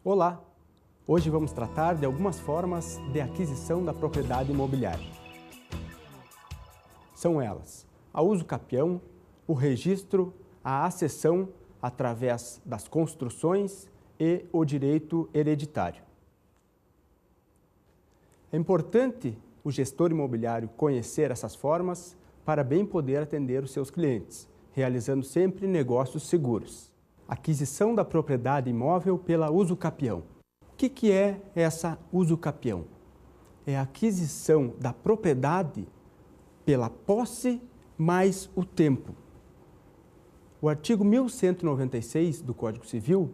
Olá! Hoje vamos tratar de algumas formas de aquisição da propriedade imobiliária. São elas: a uso capião, o registro, a accessão através das construções e o direito hereditário. É importante o gestor imobiliário conhecer essas formas para bem poder atender os seus clientes, realizando sempre negócios seguros. Aquisição da propriedade imóvel pela uso capião. O que é essa uso capião? É a aquisição da propriedade pela posse mais o tempo. O artigo 1196 do Código Civil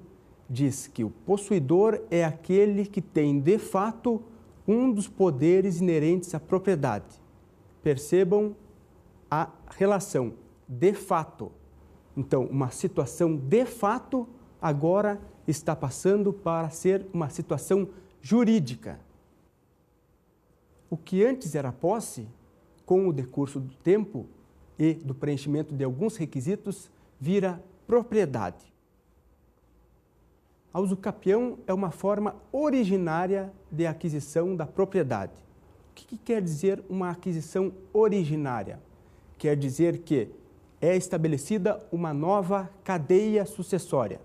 diz que o possuidor é aquele que tem, de fato, um dos poderes inerentes à propriedade. Percebam a relação de fato. Então, uma situação de fato agora está passando para ser uma situação jurídica. O que antes era posse, com o decurso do tempo e do preenchimento de alguns requisitos, vira propriedade. A uso capião é uma forma originária de aquisição da propriedade. O que quer dizer uma aquisição originária? Quer dizer que é estabelecida uma nova cadeia sucessória.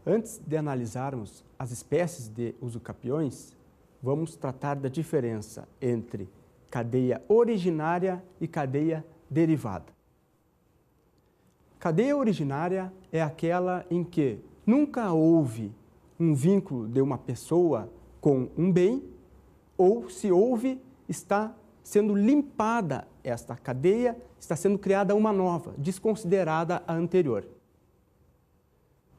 Antes de analisarmos as espécies de usucapiões, vamos tratar da diferença entre cadeia originária e cadeia derivada. Cadeia originária é aquela em que nunca houve um vínculo de uma pessoa com um bem, ou se houve, está sendo limpada esta cadeia, está sendo criada uma nova, desconsiderada a anterior.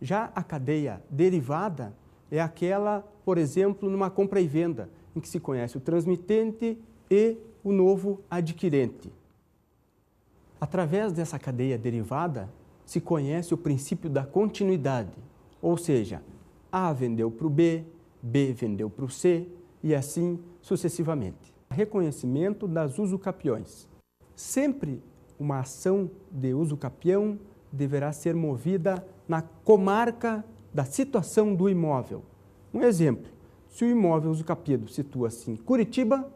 Já a cadeia derivada é aquela, por exemplo, numa compra e venda, em que se conhece o transmitente e o novo adquirente. Através dessa cadeia derivada, se conhece o princípio da continuidade, ou seja, A vendeu para o B, B vendeu para o C e assim sucessivamente. Reconhecimento das usucapiões. Sempre uma ação de usucapião deverá ser movida na comarca da situação do imóvel. Um exemplo, se o imóvel usucapiado situa-se em Curitiba,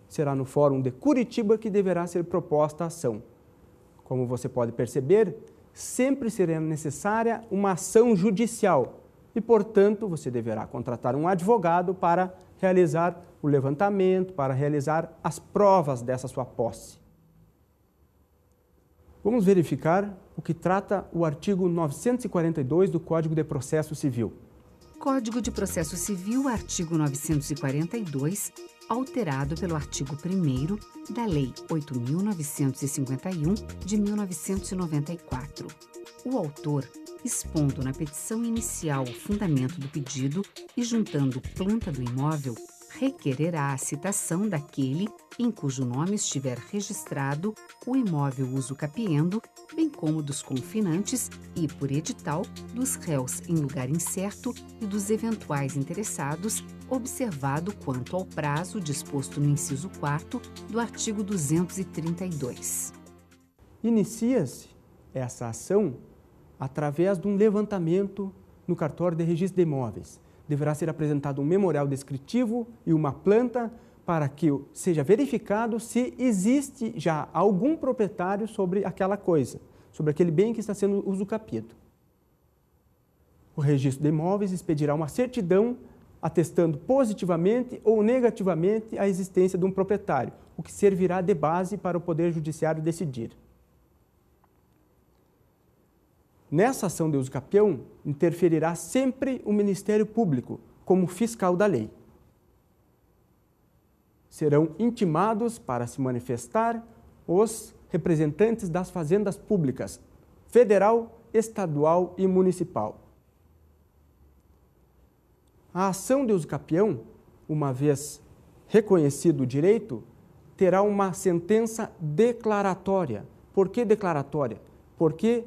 será no Fórum de Curitiba que deverá ser proposta a ação. Como você pode perceber, sempre será necessária uma ação judicial e, portanto, você deverá contratar um advogado para realizar o levantamento, para realizar as provas dessa sua posse. Vamos verificar o que trata o artigo 942 do Código de Processo Civil. Código de Processo Civil, artigo 942, alterado pelo artigo 1º da Lei 8.951, de 1994. O autor, expondo na petição inicial o fundamento do pedido e juntando planta do imóvel, requererá a citação daquele em cujo nome estiver registrado o imóvel usucapiendo, bem como dos confinantes e, por edital, dos réus em lugar incerto e dos eventuais interessados, observado quanto ao prazo disposto no inciso 4º do artigo 232. Inicia-se essa ação através de um levantamento no cartório de registro de imóveis. Deverá ser apresentado um memorial descritivo e uma planta para que seja verificado se existe já algum proprietário sobre aquela coisa, sobre aquele bem que está sendo usucapiado. O registro de imóveis expedirá uma certidão atestando positivamente ou negativamente a existência de um proprietário, o que servirá de base para o Poder Judiciário decidir. Nessa ação de usucapião, interferirá sempre o Ministério Público, como fiscal da lei. Serão intimados para se manifestar os representantes das fazendas públicas, federal, estadual e municipal. A ação de usucapião, uma vez reconhecido o direito, terá uma sentença declaratória. Por que declaratória? Porque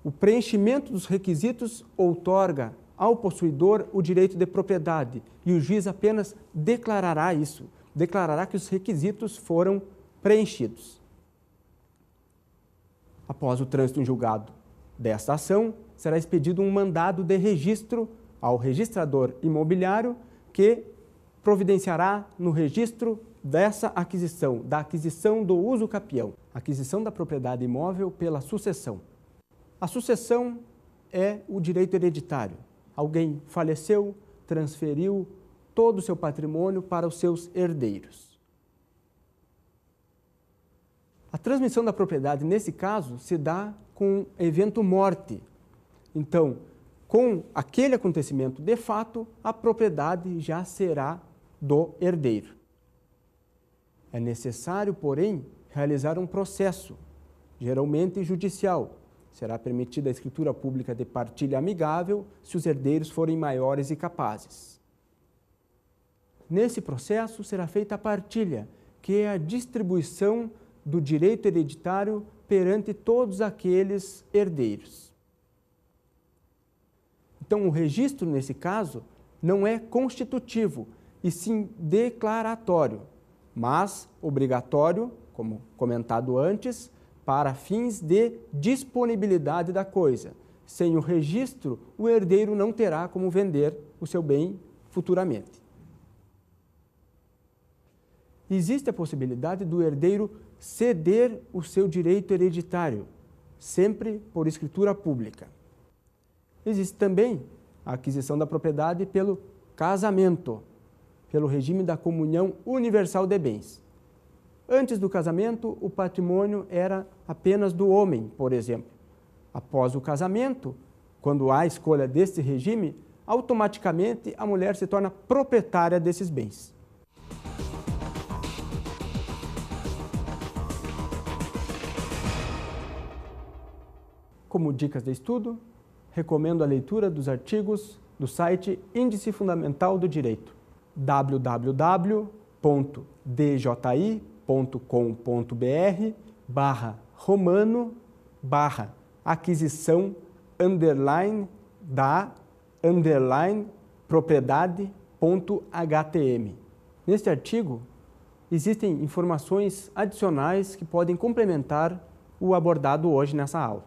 o preenchimento dos requisitos outorga ao possuidor o direito de propriedade e o juiz apenas declarará isso, declarará que os requisitos foram preenchidos. Após o trânsito em julgado desta ação, será expedido um mandado de registro ao registrador imobiliário que providenciará no registro dessa aquisição, da aquisição do uso capião, aquisição da propriedade imóvel pela sucessão. A sucessão é o direito hereditário. Alguém faleceu, transferiu todo o seu patrimônio para os seus herdeiros. A transmissão da propriedade, nesse caso, se dá com evento morte. Então, com aquele acontecimento de fato, a propriedade já será do herdeiro. É necessário, porém, realizar um processo, geralmente judicial. Será permitida a escritura pública de partilha amigável se os herdeiros forem maiores e capazes. Nesse processo será feita a partilha, que é a distribuição do direito hereditário perante todos aqueles herdeiros. Então, o registro, nesse caso, não é constitutivo, e sim declaratório, mas obrigatório, como comentado antes, para fins de disponibilidade da coisa. Sem o registro, o herdeiro não terá como vender o seu bem futuramente. Existe a possibilidade do herdeiro ceder o seu direito hereditário, sempre por escritura pública. Existe também a aquisição da propriedade pelo casamento, pelo regime da comunhão universal de bens. Antes do casamento, o patrimônio era apenas do homem, por exemplo. Após o casamento, quando há escolha desse regime, automaticamente a mulher se torna proprietária desses bens. Como dicas de estudo, recomendo a leitura dos artigos do site Índice Fundamental do Direito, www.dji.com.br/romano/aquisição_da_propriedade.htm. Neste artigo, existem informações adicionais que podem complementar o abordado hoje nessa aula.